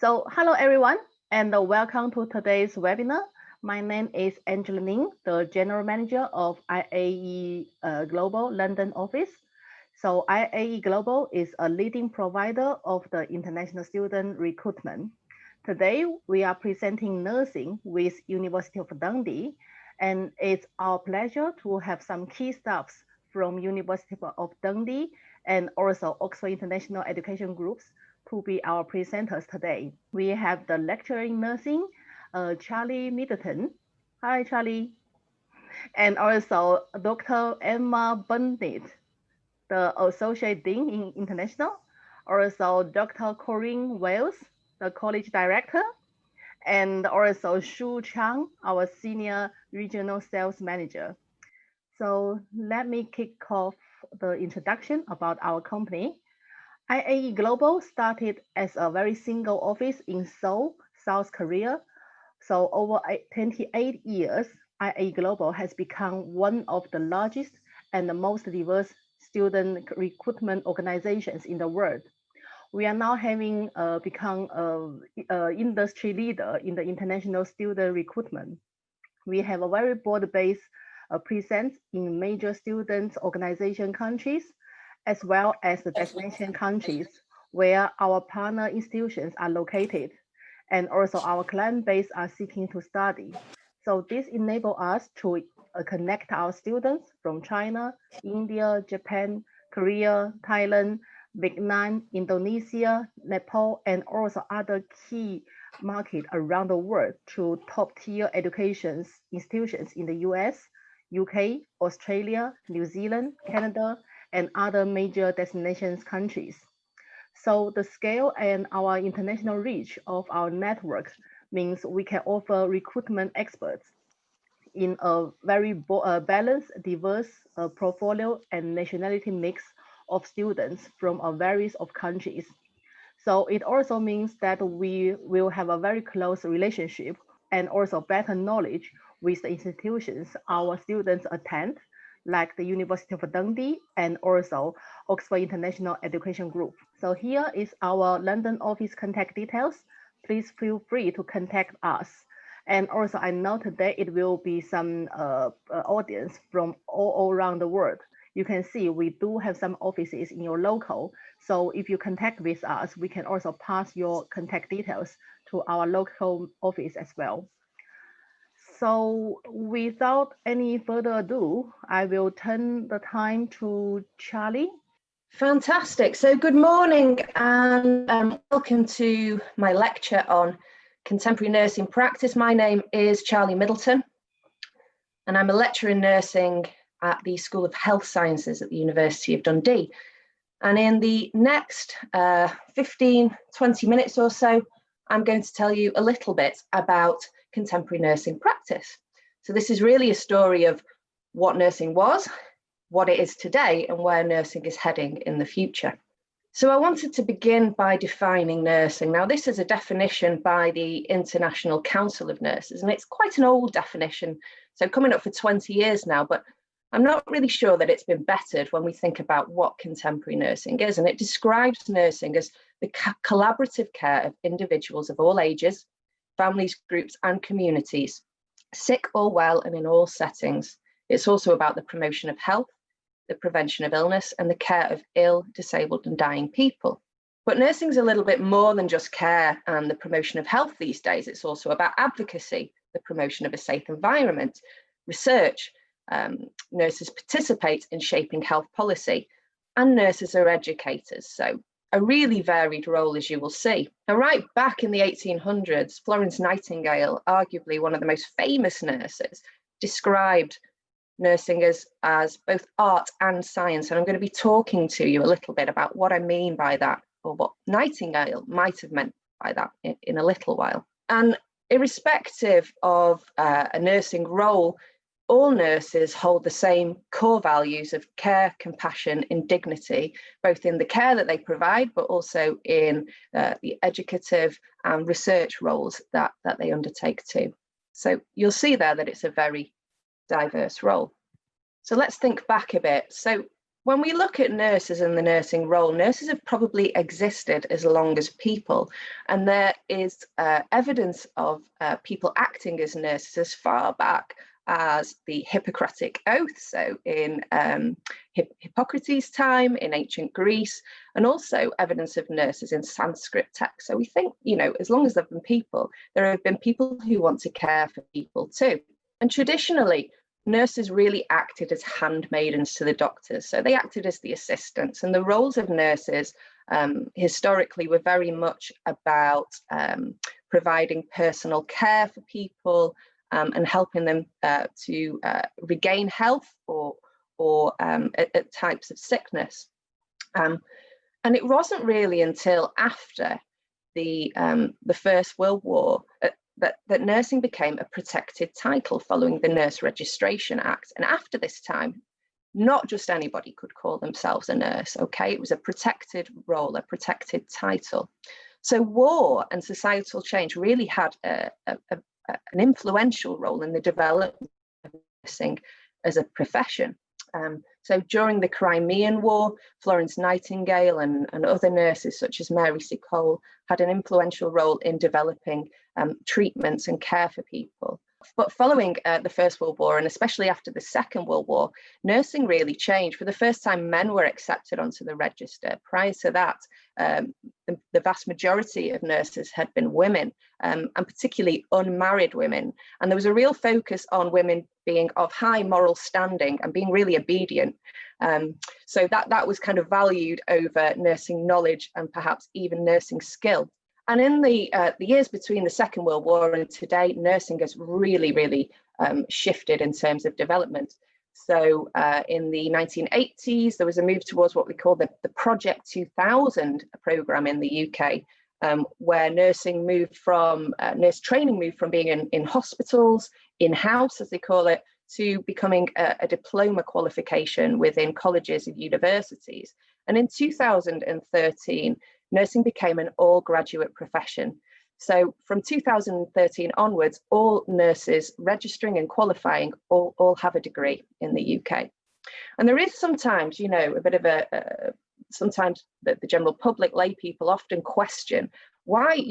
So hello everyone, and welcome to today's webinar. My name is Angela Ning, the General Manager of IAE Global London office. So IAE Global is a leading provider of the international student recruitment. Today, we are presenting nursing with University of Dundee, and it's our pleasure to have some key staffs from University of Dundee and also Oxford International Education Groups to be our presenters today. We have the lecturer in nursing, Charlie Middleton. Hi, Charlie. And also Dr. Emma Burnett, the Associate Dean in International. Also Dr. Corinne Wells, the College Director. And also Shu Chang, our Senior Regional Sales Manager. So let me kick off the introduction about our company. IAE Global started as a very single office in Seoul, South Korea. So over 28 years, IAE Global has become one of the largest and the most diverse student recruitment organizations in the world. We are now having become an industry leader in the international student recruitment. We have a very broad-based presence in major student organization countries, as well as the destination countries where our partner institutions are located, and also our client base are seeking to study. So this enables us to connect our students from China, India, Japan, Korea, Thailand, Vietnam, Indonesia, Nepal, and also other key markets around the world to top-tier education institutions in the US, UK, Australia, New Zealand, Canada, and other major destinations countries. So the scale and our international reach of our network means we can offer recruitment experts in a very balanced, diverse portfolio and nationality mix of students from a variety of countries. So it also means that we will have a very close relationship and also better knowledge with the institutions our students attend, like the University of Dundee and also Oxford International Education Group. So here is our London office contact details. Please feel free to contact us. And also I know today it will be some audience from all around the world. You can see we do have some offices in your local. So if you contact with us, we can also pass your contact details to our local office as well. So without any further ado, I will turn the time to Charlie. Fantastic. So good morning and welcome to my lecture on contemporary nursing practice. My name is Charlie Middleton and I'm a lecturer in nursing at the School of Health Sciences at the University of Dundee. And in the next 15, 20 minutes or so, I'm going to tell you a little bit about contemporary nursing practice. So this is really a story of what nursing was, what it is today, and where nursing is heading in the future. So I wanted to begin by defining nursing. Now, this is a definition by the International Council of Nurses, and it's quite an old definition, so coming up for 20 years now, but I'm not really sure that it's been bettered when we think about what contemporary nursing is. And it describes nursing as the collaborative care of individuals of all ages, families, groups, and communities, sick or well, and in all settings. It's also about the promotion of health, the prevention of illness, and the care of ill, disabled, and dying people. But nursing is a little bit more than just care and the promotion of health these days. It's also about advocacy, the promotion of a safe environment, research. Nurses participate in shaping health policy, and nurses are educators. So a really varied role, as you will see. Now, right back in the 1800s, Florence Nightingale, arguably one of the most famous nurses, described nursing as both art and science. And I'm going to be talking to you a little bit about what I mean by that, or what Nightingale might have meant by that in a little while. And irrespective of a nursing role, all nurses hold the same core values of care, compassion, and dignity, both in the care that they provide, but also in the educative and research roles that they undertake too. So you'll see there that it's a very diverse role. So let's think back a bit. So When we look at nurses and the nursing role, nurses have probably existed as long as people, and there is evidence of people acting as nurses as far back as the Hippocratic Oath, so in Hippocrates' time in ancient Greece, and also evidence of nurses in Sanskrit texts. So we think, as long as there have been people, there have been people who want to care for people too. And traditionally, nurses really acted as handmaidens to the doctors. So they acted as the assistants, and the roles of nurses historically were very much about providing personal care for people and helping them to regain health or at types of sickness. And it wasn't really until after the First World War that nursing became a protected title following the Nurse Registration Act. And after this time, not just anybody could call themselves a nurse, okay? It was a protected role, a protected title. So war and societal change really had an influential role in the development of nursing as a profession. So during the Crimean War, Florence Nightingale and other nurses such as Mary C. Cole had an influential role in developing treatments and care for people. But following the First World War, and especially after the Second World War, nursing really changed. For the first time, men were accepted onto the register. Prior to that, the vast majority of nurses had been women, and particularly unmarried women. And there was a real focus on women being of high moral standing and being really obedient. So that was kind of valued over nursing knowledge and perhaps even nursing skill. And in the years between the Second World War and today, nursing has really shifted in terms of development. So in the 1980s, there was a move towards what we call the Project 2000 programme in the UK, where nurse training moved from being in hospitals, in-house as they call it, to becoming a diploma qualification within colleges and universities. And in 2013, nursing became an all-graduate profession. So from 2013 onwards, all nurses registering and qualifying all have a degree in the UK. And there is sometimes, a bit of sometimes the general public, lay people often question why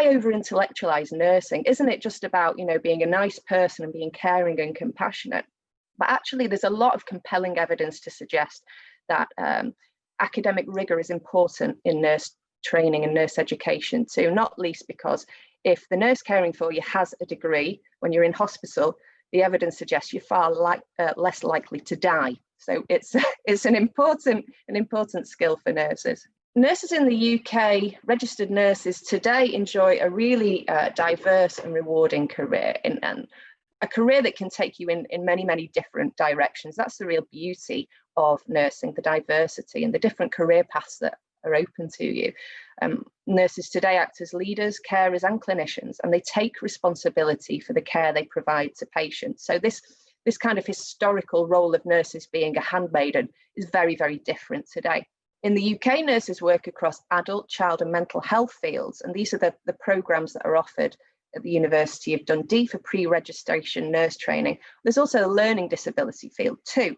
over-intellectualize nursing? Isn't it just about, being a nice person and being caring and compassionate? But actually, there's a lot of compelling evidence to suggest that academic rigor is important in nurse training and nurse education too, not least because if the nurse caring for you has a degree when you're in hospital, the evidence suggests you're far less likely to die. So it's an important skill for nurses. Nurses in the UK, registered nurses today enjoy a really diverse and rewarding career, and a career that can take you in many different directions. That's the real beauty of nursing, the diversity and the different career paths that are open to you. Nurses today act as leaders, carers and clinicians, and they take responsibility for the care they provide to patients. So this kind of historical role of nurses being a handmaiden is very different today. In the UK, nurses work across adult, child and mental health fields, and these are the programmes that are offered at the University of Dundee for pre-registration nurse training. There's also a learning disability field too.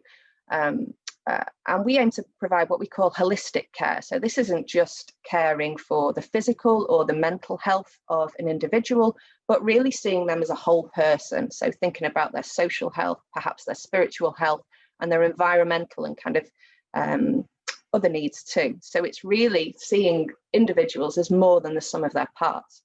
And we aim to provide what we call holistic care. So this isn't just caring for the physical or the mental health of an individual, but really seeing them as a whole person. So thinking about their social health, perhaps their spiritual health, and their environmental and kind of other needs too. So it's really seeing individuals as more than the sum of their parts.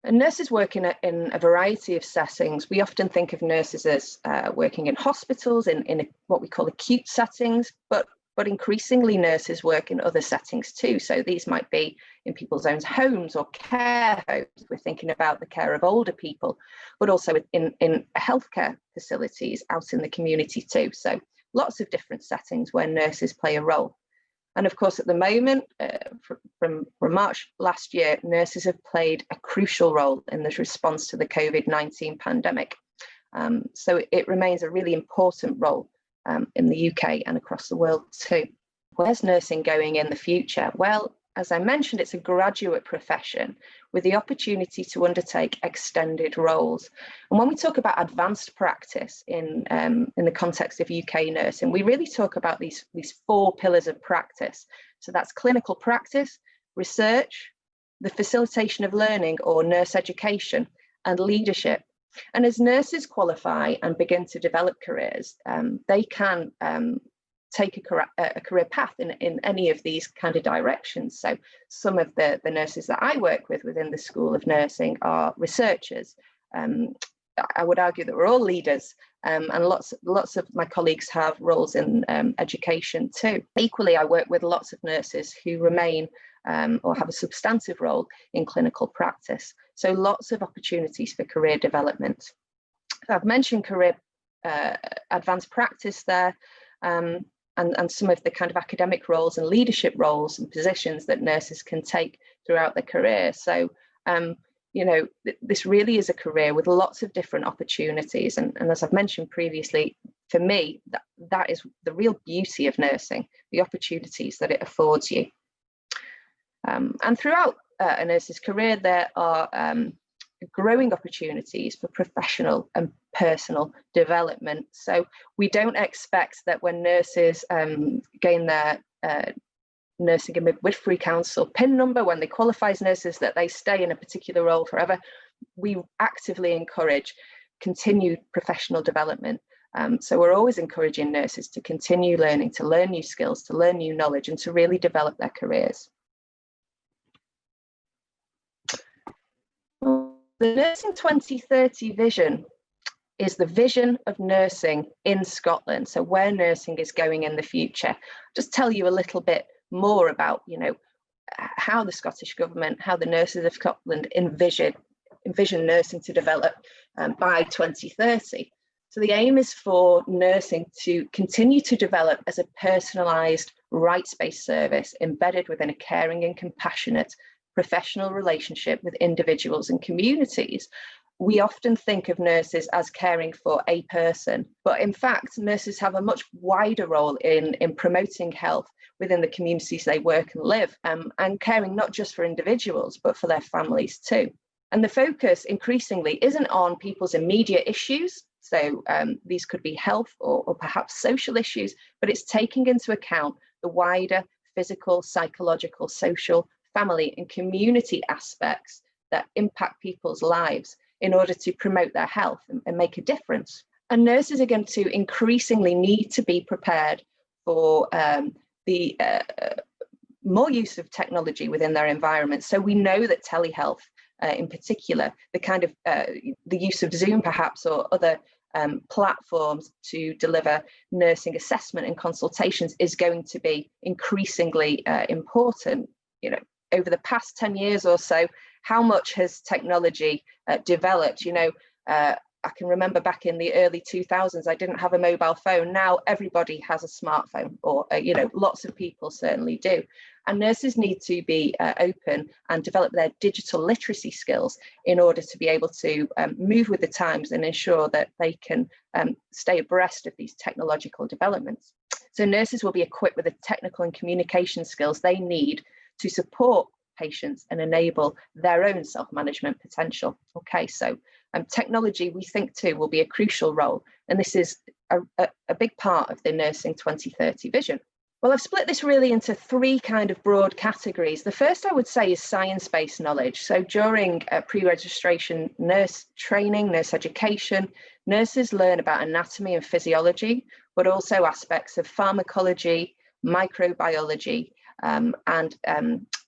And nurses work in a variety of settings. We often think of nurses as working in hospitals, in what we call acute settings, but increasingly nurses work in other settings too. So these might be in people's own homes or care homes. We're thinking about the care of older people, but also in healthcare facilities out in the community too. So lots of different settings where nurses play a role. And of course, at the moment, from March last year, nurses have played a crucial role in the response to the COVID-19 pandemic. So it remains a really important role in the UK and across the world too. Where's nursing going in the future? Well, as I mentioned, it's a graduate profession with the opportunity to undertake extended roles. And when we talk about advanced practice in the context of UK nursing, we really talk about these 4 pillars of practice. So that's clinical practice, research, the facilitation of learning or nurse education, and leadership. And as nurses qualify and begin to develop careers, they can take a career path in any of these kind of directions. So some of the nurses that I work with within the School of Nursing are researchers. I would argue that we're all leaders, and lots of my colleagues have roles in education too. Equally, I work with lots of nurses who remain or have a substantive role in clinical practice. So lots of opportunities for career development. I've mentioned career advanced practice there. And some of the kind of academic roles and leadership roles and positions that nurses can take throughout their career. So, this really is a career with lots of different opportunities. And as I've mentioned previously, for me, that is the real beauty of nursing, the opportunities that it affords you. And throughout a nurse's career, there are growing opportunities for professional and personal development. So we don't expect that when nurses gain their Nursing and Midwifery Council PIN number, when they qualify as nurses, that they stay in a particular role forever. We actively encourage continued professional development. So we're always encouraging nurses to continue learning, to learn new skills, to learn new knowledge, and to really develop their careers. The Nursing 2030 vision is the vision of nursing in Scotland. So where nursing is going in the future. Just tell you a little bit more about, how the Scottish Government, how the nurses of Scotland envision nursing to develop by 2030. So the aim is for nursing to continue to develop as a personalised, rights-based service embedded within a caring and compassionate professional relationship with individuals and communities. We often think of nurses as caring for a person, but in fact, nurses have a much wider role in promoting health within the communities they work and live, and caring not just for individuals, but for their families too. And the focus increasingly isn't on people's immediate issues, so these could be health or perhaps social issues, but it's taking into account the wider physical, psychological, social, family and community aspects that impact people's lives in order to promote their health and make a difference. And nurses are going to increasingly need to be prepared for the more use of technology within their environment. So we know that telehealth in particular, the kind of the use of Zoom perhaps or other platforms to deliver nursing assessment and consultations is going to be increasingly important. Over the past 10 years or so, how much has technology developed? I can remember back in the early 2000s, I didn't have a mobile phone. Now everybody has a smartphone, or lots of people certainly do. And nurses need to be open and develop their digital literacy skills in order to be able to move with the times and ensure that they can stay abreast of these technological developments. So nurses will be equipped with the technical and communication skills they need to support patients and enable their own self-management potential. Okay, so technology, we think too, will be a crucial role, and this is a big part of the Nursing 2030 vision. Well, I've split this really into 3 kind of broad categories. The first I would say is science-based knowledge. So during pre-registration nurse training, nurse education, nurses learn about anatomy and physiology, but also aspects of pharmacology, microbiology, and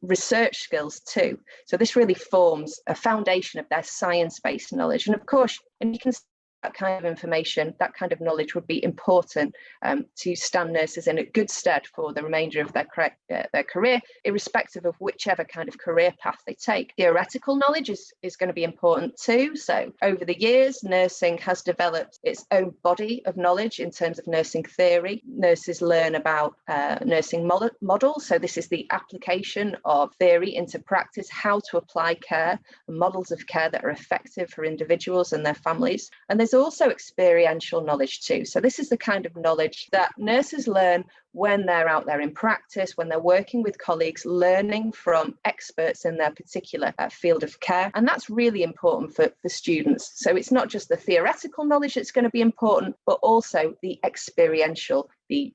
research skills too. So this really forms a foundation of their science-based knowledge. And of course, and you can see that kind of information, that kind of knowledge would be important to stand nurses in a good stead for the remainder of their career, irrespective of whichever kind of career path they take. Theoretical knowledge is going to be important too. So over the years, nursing has developed its own body of knowledge in terms of nursing theory. Nurses learn about nursing models. So this is the application of theory into practice, how to apply care, and models of care that are effective for individuals and their families. And there's also experiential knowledge too. So this is the kind of knowledge that nurses learn when they're out there in practice, when they're working with colleagues, learning from experts in their particular field of care. And that's really important for students. So it's not just the theoretical knowledge that's going to be important, but also the experiential, the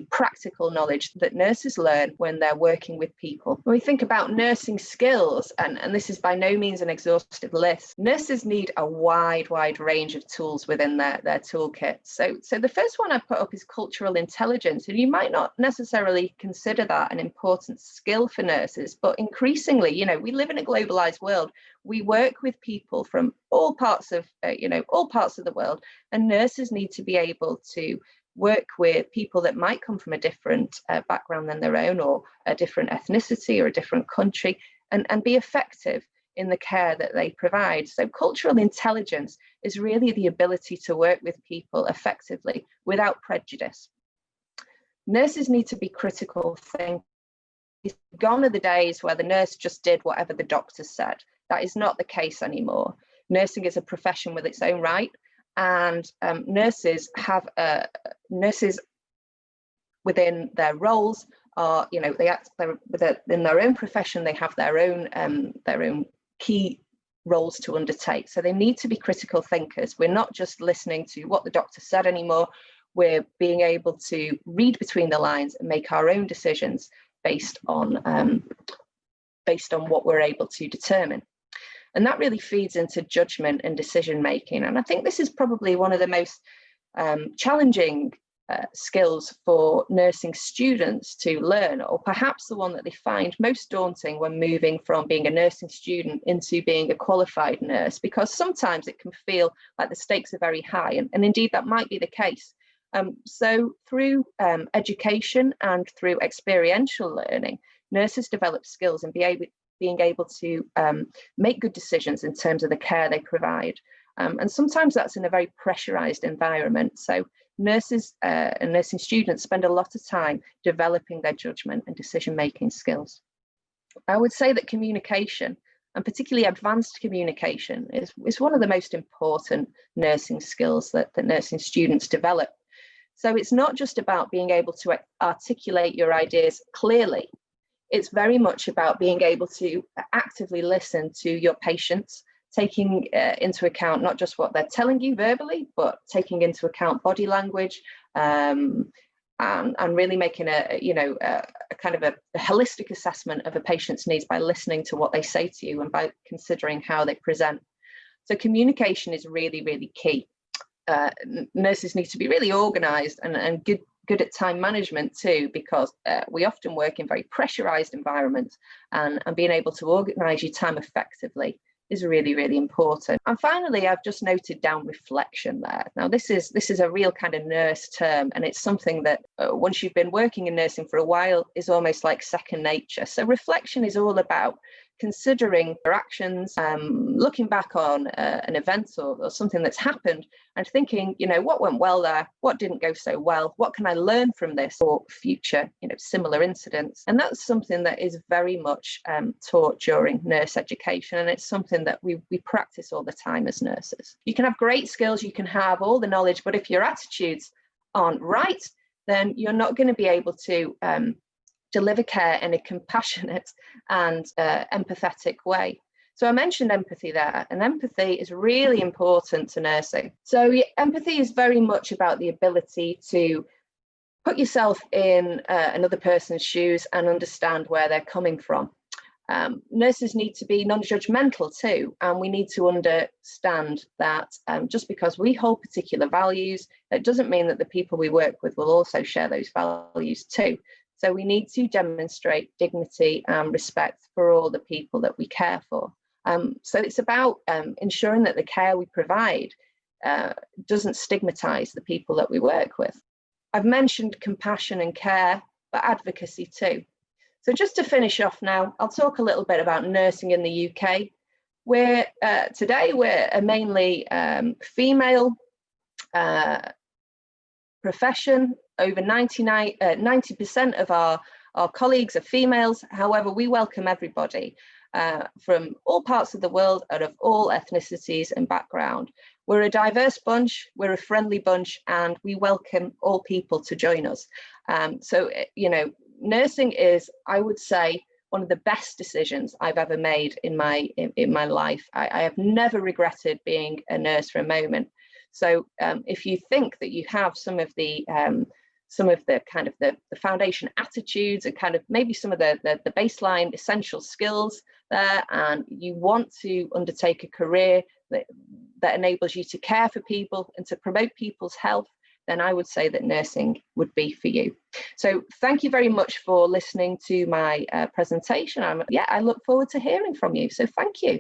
practical knowledge that nurses learn when they're working with people. When we think about nursing skills, and this is by no means an exhaustive list, nurses need a wide range of tools within their toolkit. So the first one I put up is cultural intelligence, and you might not necessarily consider that an important skill for nurses, but increasingly, you know, we live in a globalized world. We work with people from all parts of the world, and nurses need to be able to work with people that might come from a different background than their own, or a different ethnicity, or a different country, and be effective in the care that they provide. So cultural intelligence is really the ability to work with people effectively without prejudice. Nurses need to be critical thinkers. Gone are the days where the nurse just did whatever the doctor said. That is not the case anymore. Nursing is a profession with its own right, and nurses within their roles are, you know, they act in their own profession. They have their own key roles to undertake. So they need to be critical thinkers. We're not just listening to what the doctor said anymore. We're being able to read between the lines and make our own decisions based on what we're able to determine. And that really feeds into judgment and decision making. And I think this is probably one of the most challenging skills for nursing students to learn, or perhaps the one that they find most daunting when moving from being a nursing student into being a qualified nurse, because sometimes it can feel like the stakes are very high, and indeed that might be the case. So through education and through experiential learning, nurses develop skills and being able to make good decisions in terms of the care they provide. And sometimes that's in a very pressurized environment. So nurses and nursing students spend a lot of time developing their judgment and decision-making skills. I would say that communication, and particularly advanced communication, is one of the most important nursing skills that nursing students develop. So it's not just about being able to articulate your ideas clearly. It's very much about being able to actively listen to your patients, taking into account not just what they're telling you verbally, but taking into account body language, and really making a kind of a holistic assessment of a patient's needs by listening to what they say to you and by considering how they present. So communication is really, really key. Nurses need to be really organized and good at time management too, because we often work in very pressurized environments, and being able to organize your time effectively is really, really important. And finally, I've just noted down reflection there. Now, this is a real kind of nurse term, and it's something that once you've been working in nursing for a while is almost like second nature. So reflection is all about considering your actions, looking back on an event or something that's happened, and thinking, you know, what went well there, what didn't go so well, what can I learn from this for future, you know, similar incidents. And that's something that is very much taught during nurse education, and it's something that we practice all the time as nurses. You can have great skills, you can have all the knowledge, but if your attitudes aren't right, then you're not going to be able to deliver care in a compassionate and empathetic way. So I mentioned empathy there, and empathy is really important to nursing. So empathy is very much about the ability to put yourself in another person's shoes and understand where they're coming from. Nurses need to be non-judgmental too, and we need to understand that just because we hold particular values, it doesn't mean that the people we work with will also share those values too. So we need to demonstrate dignity and respect for all the people that we care for. So it's about ensuring that the care we provide doesn't stigmatize the people that we work with. I've mentioned compassion and care, but advocacy too. So just to finish off now, I'll talk a little bit about nursing in the UK. Today we're a mainly female profession. Over 90% of our colleagues are females. However, we welcome everybody. from all parts of the world and of all ethnicities and background. We're a diverse bunch, we're a friendly bunch, and we welcome all people to join us. So, you know, nursing is, I would say, one of the best decisions I've ever made in my life. I have never regretted being a nurse for a moment. So if you think that you have some of the kind of the foundation attitudes and kind of maybe some of the baseline essential skills there, and you want to undertake a career that enables you to care for people and to promote people's health, then I would say that nursing would be for you. So thank you very much for listening to my presentation. I look forward to hearing from you. So thank you.